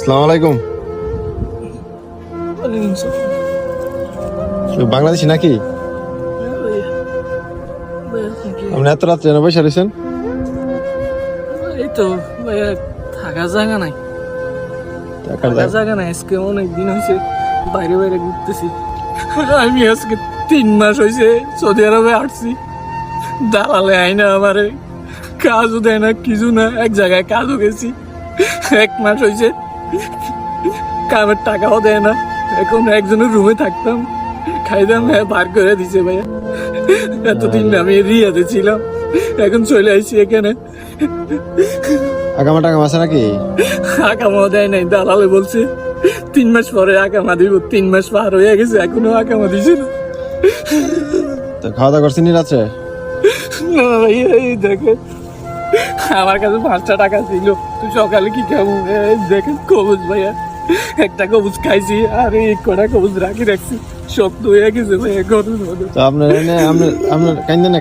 আসসালামু আলাইকুম। বাংলাদেশি নাকি? আপনি এত রাত্রে এনে বসে রয়েছেন? এই তো ভাইয়া থাকার জায়গা নাই, থাকার জায়গা নাই। আজকে অনেক দিন হয়েছে বাইরে বাইরে ঘুরতেছি। আমি আজকে 3 মাস হয়েছে সৌদি আরবে আসছি। দালালে আইনা আমারে কাজও দেয় না, কিছু না। এক জায়গায় কাজও গেছি, 1 মাস হয়েছে কামের টাকাও দেয় না। এখন একজনের রুমে থাকতাম, খাইতাম, বার করে দিছে ভাইয়া। এতদিন আমি রিয়াতে ছিলাম, এখন চলে আসছি এখানে। আগামা টাকা আছে নাকি? আকামা দেয় নাই, দালালে বলছে 3 মাস পরে আকামা দিব। 3 মাস পার হয়ে গেছে, এখনো আকামা দিছে না। তো খাওয়া দাওয়া করছেন রাত্রে? না ভাইয়া, এই দেখে আমার কাছে 5টা টাকা ছিল, তুই সকালে কি খাবো? দেখেন কবুজ ভাইয়া, একটা কবুজ খাইছি আর এই কটা কবুজ রাখি রাখছি, শক্ত হয়ে গেছে ভাইয়া ঘরের মধ্যে। তো আপনার কাইন্দেন